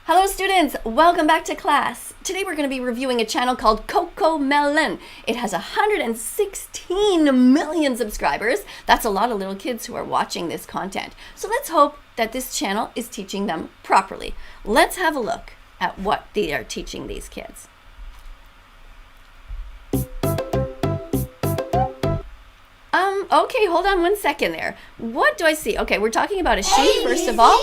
Hello students, welcome back to class. Today we're going to be reviewing a channel called CoComelon. It has 116 million subscribers. That's a lot of little kids who are watching this content. So let's hope that this channel is teaching them properly. Let's have a look at what they are teaching these kids. Okay, hold on one second there. What do I see? Okay, we're talking about a sheep first of all.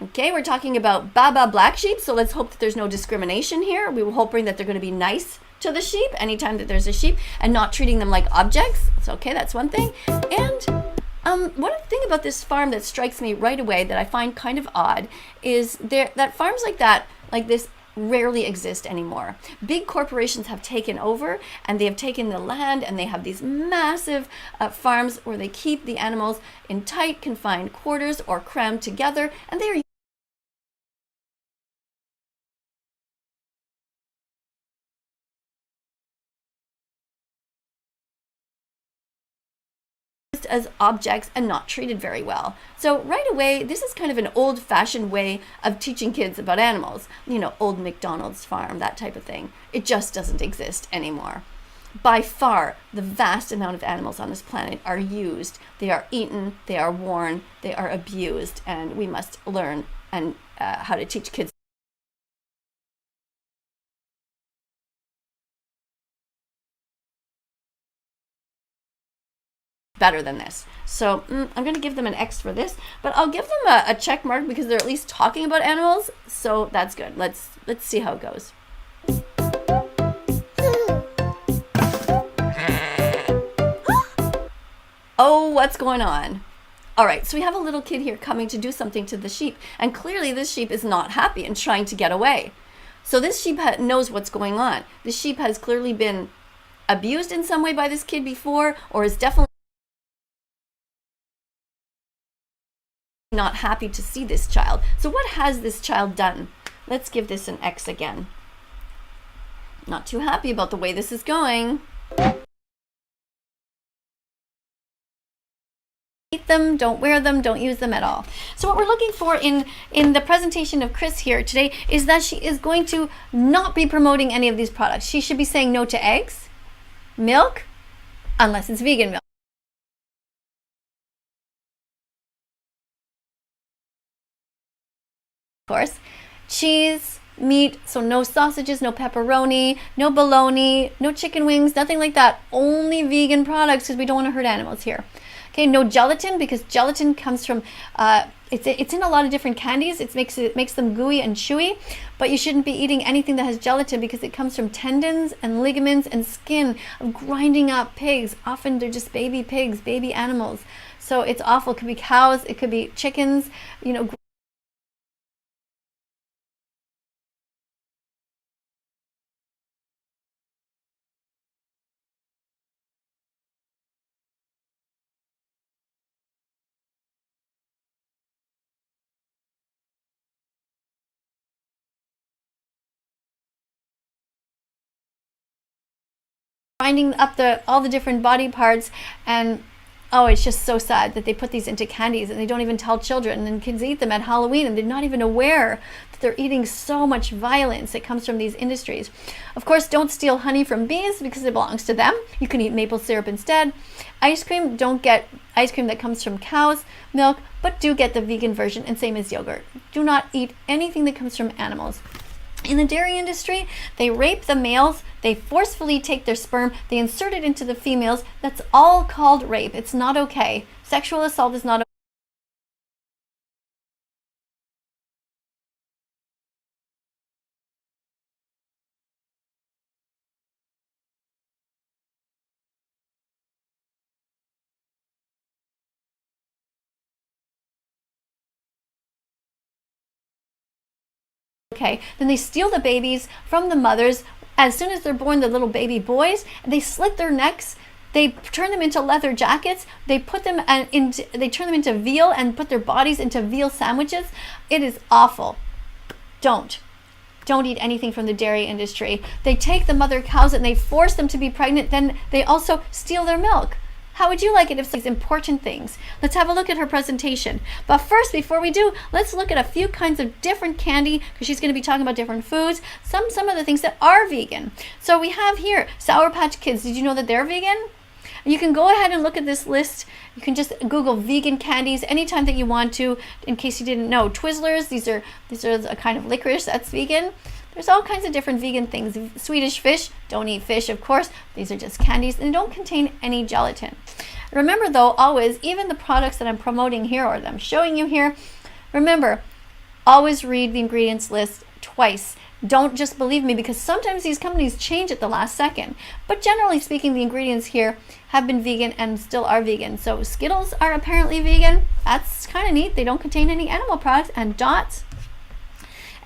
Okay, we're talking about Baba black sheep, so let's hope that there's no discrimination here. We were hoping that they're going to be nice to the sheep anytime that there's a sheep and not treating them like objects. So, okay, that's one thing. And one thing about this farm that strikes me right away that I find kind of odd is that farms like this, rarely exist anymore. Big corporations have taken over and they have taken the land and they have these massive farms where they keep the animals in tight confined quarters or crammed together, and they are as objects and not treated very well. So right away, this is kind of an old-fashioned way of teaching kids about animals. You know, old McDonald's farm, that type of thing. It just doesn't exist anymore. By far, the vast amount of animals on this planet are used. They are eaten, they are worn, they are abused, and we must learn and how to teach kids better than this. So I'm going to give them an X for this, but I'll give them a check mark because they're at least talking about animals, so that's good. Let's see how it goes. Oh, what's going on? All right, so we have a little kid here coming to do something to the sheep, and clearly this sheep is not happy and trying to get away. So this sheep knows what's going on. The sheep has clearly been abused in some way by this kid before, or is definitely not happy to see this child. So what has this child done? Let's give this an X again. Not too happy about the way this is going. Eat them, don't wear them, don't use them at all. So what we're looking for in the presentation of Chris here today is that she is going to not be promoting any of these products. She should be saying no to eggs, milk, unless it's vegan milk. Of course, cheese, meat, so no sausages, no pepperoni, no bologna, no chicken wings, nothing like that. Only vegan products because we don't want to hurt animals here. Okay, no gelatin because gelatin comes from, it's in a lot of different candies. It makes them gooey and chewy, but you shouldn't be eating anything that has gelatin because it comes from tendons and ligaments and skin of grinding up pigs. Often they're just baby pigs, baby animals. So it's awful. It could be cows, it could be chickens, you know, grinding up all the different body parts, and oh, it's just so sad that they put these into candies and they don't even tell children, and then kids eat them at Halloween and they're not even aware that they're eating so much violence that comes from these industries. Of course, don't steal honey from bees because it belongs to them. You can eat maple syrup instead. Ice cream, don't get ice cream that comes from cow's milk, but do get the vegan version, and same as yogurt. Do not eat anything that comes from animals. In the dairy industry, they rape the males, they forcefully take their sperm, they insert it into the females. That's all called rape. It's not okay. Sexual assault is not okay. Okay, then they steal the babies from the mothers. As soon as they're born, the little baby boys, they slit their necks, they turn them into leather jackets, they turn them into veal and put their bodies into veal sandwiches. It is awful. Don't eat anything from the dairy industry. They take the mother cows and they force them to be pregnant, then they also steal their milk. How would you like it if these important things? Let's have a look at her presentation. But first, before we do, let's look at a few kinds of different candy, because she's going to be talking about different foods, some of the things that are vegan. So we have here Sour Patch Kids. Did you know that they're vegan? You can go ahead and look at this list. You can just Google vegan candies anytime that you want to, in case you didn't know. Twizzlers, these are a kind of licorice that's vegan. There's all kinds of different vegan things. Swedish Fish, don't eat fish, of course. These are just candies and don't contain any gelatin. Remember though, always, even the products that I'm promoting here or that I'm showing you here, remember, always read the ingredients list twice. Don't just believe me, because sometimes these companies change at the last second. But generally speaking, the ingredients here have been vegan and still are vegan. So Skittles are apparently vegan. That's kind of neat. They don't contain any animal products, and Dots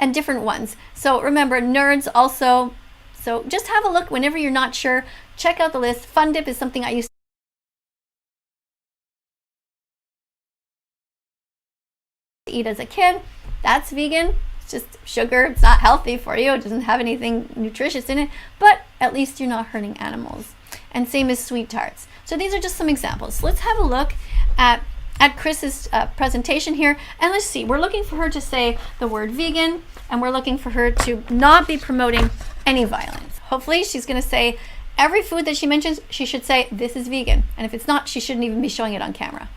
and different ones. So remember, Nerds also. So just have a look whenever you're not sure. Check out the list. Fun Dip is something I used to eat as a kid. That's vegan. Just sugar. It's not healthy for you. It doesn't have anything nutritious in it, but at least you're not hurting animals. And same as Sweet Tarts. So these are just some examples. Let's have a look at Chris's presentation here, and let's see. We're looking for her to say the word vegan, and we're looking for her to not be promoting any violence. Hopefully she's going to say every food that she mentions, she should say this is vegan, and if it's not, she shouldn't even be showing it on camera.